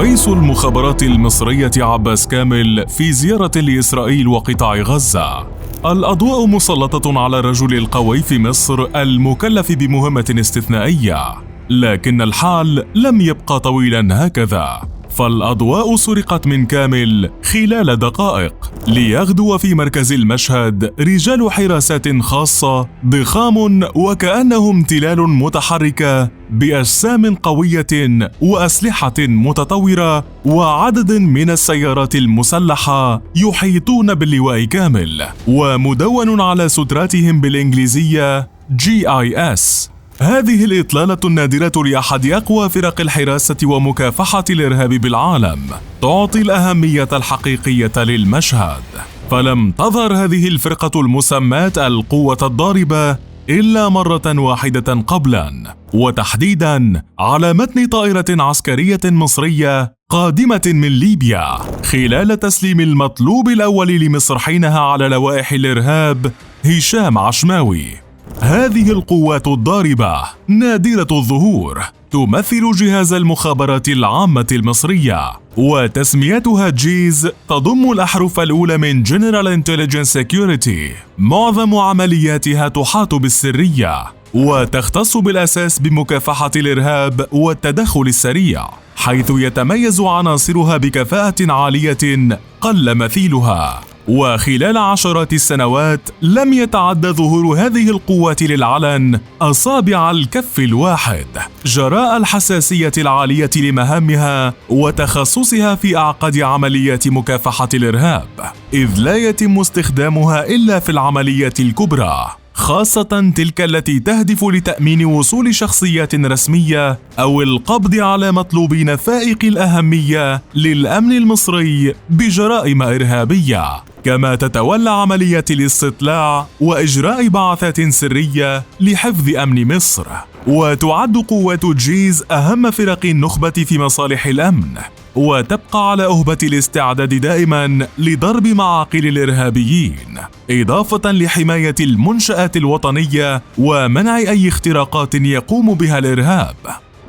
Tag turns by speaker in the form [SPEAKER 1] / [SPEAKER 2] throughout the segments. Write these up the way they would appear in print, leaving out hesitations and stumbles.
[SPEAKER 1] رئيس المخابرات المصرية عباس كامل في زيارة لإسرائيل وقطاع غزة. الأضواء مسلطة على الرجل القوي في مصر المكلف بمهمة استثنائية، لكن الحال لم يبقى طويلا هكذا، فالأضواء سرقت من كامل خلال دقائق ليغدو في مركز المشهد رجال حراسات خاصة ضخام وكأنهم تلال متحركة بأجسام قوية وأسلحة متطورة وعدد من السيارات المسلحة يحيطون باللواء كامل ومدون على ستراتهم بالإنجليزية GIS. هذه الإطلالة النادرة لأحد أقوى فرق الحراسة ومكافحة الإرهاب بالعالم تعطي الأهمية الحقيقية للمشهد، فلم تظهر هذه الفرقة المسماة القوة الضاربة إلا مرة واحدة قبلا، وتحديدا على متن طائرة عسكرية مصرية قادمة من ليبيا خلال تسليم المطلوب الأول لمصر حينها على لوائح الإرهاب هشام عشماوي. هذه القوات الضاربة نادرة الظهور تمثل جهاز المخابرات العامة المصرية، وتسميتها جيز تضم الأحرف الأولى من General Intelligence Security. معظم عملياتها تحاط بالسرية وتختص بالأساس بمكافحة الإرهاب والتدخل السريع، حيث يتميز عناصرها بكفاءة عالية قل مثيلها. وخلال عشرات السنوات لم يتعد ظهور هذه القوات للعلن أصابع الكف الواحد جراء الحساسية العالية لمهامها وتخصصها في أعقد عمليات مكافحة الإرهاب، إذ لا يتم استخدامها إلا في العمليات الكبرى، خاصة تلك التي تهدف لتأمين وصول شخصيات رسمية أو القبض على مطلوبين فائق الأهمية للأمن المصري بجرائم إرهابية، كما تتولى عمليات الاستطلاع وإجراء بعثات سرية لحفظ أمن مصر. وتعد قوات جيز أهم فرق النخبة في مصالح الأمن، وتبقى على أهبة الاستعداد دائما لضرب معاقل الإرهابيين، إضافة لحماية المنشآت الوطنية ومنع أي اختراقات يقوم بها الإرهاب.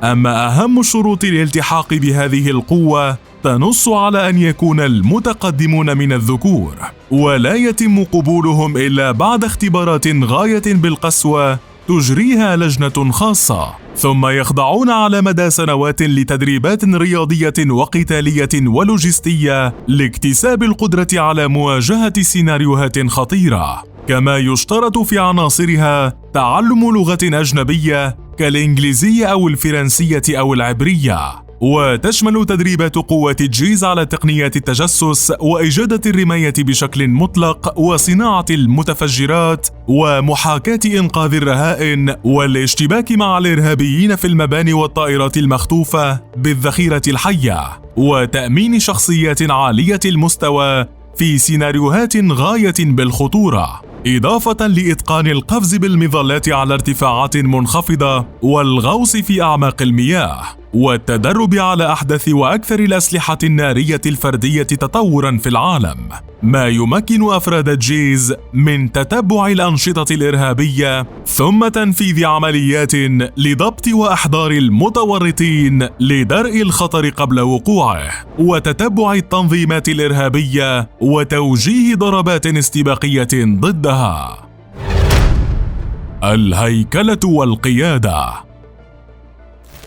[SPEAKER 1] أما أهم شروط الالتحاق بهذه القوة تنص على أن يكون المتقدمون من الذكور، ولا يتم قبولهم إلا بعد اختبارات غاية بالقسوة تجريها لجنة خاصة، ثم يخضعون على مدى سنوات لتدريبات رياضية وقتالية ولوجستية لاكتساب القدرة على مواجهة سيناريوهات خطيرة. كما يشترط في عناصرها تعلم لغة أجنبية كالإنجليزية أو الفرنسية أو العبرية. وتشمل تدريبات قوات الجيز على تقنيات التجسس وإجادة الرماية بشكل مطلق وصناعة المتفجرات ومحاكاة إنقاذ الرهائن والاشتباك مع الإرهابيين في المباني والطائرات المخطوفة بالذخيرة الحية، وتأمين شخصيات عالية المستوى في سيناريوهات غاية بالخطورة، إضافة لإتقان القفز بالمظلات على ارتفاعات منخفضة والغوص في أعماق المياه، والتدرب على أحدث وأكثر الأسلحة النارية الفردية تطوراً في العالم، ما يمكن أفراد الجيز من تتبع الأنشطة الإرهابية ثم تنفيذ عمليات لضبط وإحضار المتورطين لدرء الخطر قبل وقوعه، وتتبع التنظيمات الإرهابية وتوجيه ضربات استباقية ضدها. الهيكلة والقيادة.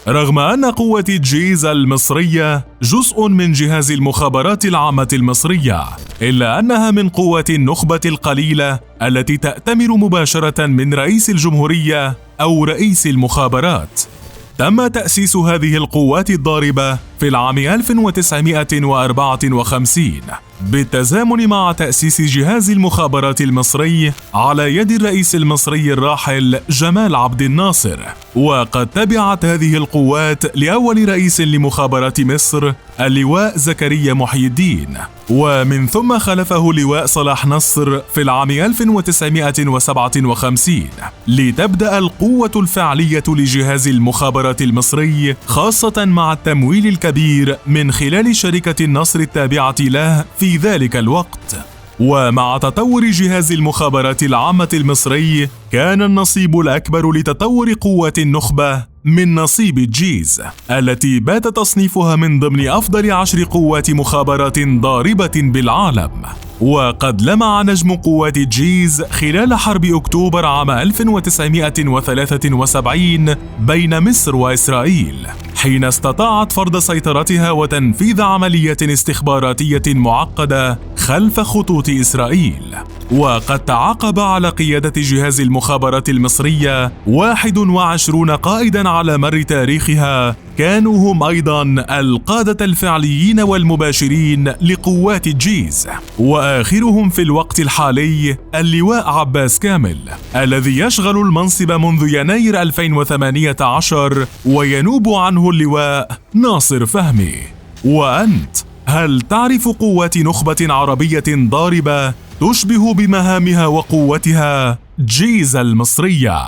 [SPEAKER 1] رغم أن قوة الجيز المصرية جزء من جهاز المخابرات العامة المصرية، إلا أنها من قوات النخبة القليلة التي تأتمر مباشرة من رئيس الجمهورية أو رئيس المخابرات. تم تأسيس هذه القوات الضاربة في العام 1954 بالتزامن مع تأسيس جهاز المخابرات المصري على يد الرئيس المصري الراحل جمال عبد الناصر. وقد تبعت هذه القوات لأول رئيس لمخابرات مصر اللواء زكريا محي الدين، ومن ثم خلفه اللواء صلاح نصر في العام 1957 لتبدأ القوة الفعلية لجهاز المخابرات المصري، خاصة مع التمويل الكبير من خلال شركة النصر التابعة له في ذلك الوقت. ومع تطور جهاز المخابرات العامة المصري كان النصيب الأكبر لتطور قوة النخبة من نصيب الجيز التي بات تصنيفها من ضمن أفضل 10 قوات مخابرات ضاربة بالعالم. وقد لمع نجم قوات الجيز خلال حرب أكتوبر عام 1973 بين مصر وإسرائيل، حين استطاعت فرض سيطرتها وتنفيذ عملية استخباراتية معقدة خلف خطوط إسرائيل. وقد تعاقب على قيادة جهاز المخابرات المصرية 21 قائدا على مر تاريخها، كانوا هم أيضا القادة الفعليين والمباشرين لقوات الجيز، وآخرهم في الوقت الحالي اللواء عباس كامل الذي يشغل المنصب منذ يناير 2018 وينوب عنه اللواء ناصر فهمي. وأنت، هل تعرف قوات نخبة عربية ضاربة تشبه بمهامها وقوتها جيز المصرية؟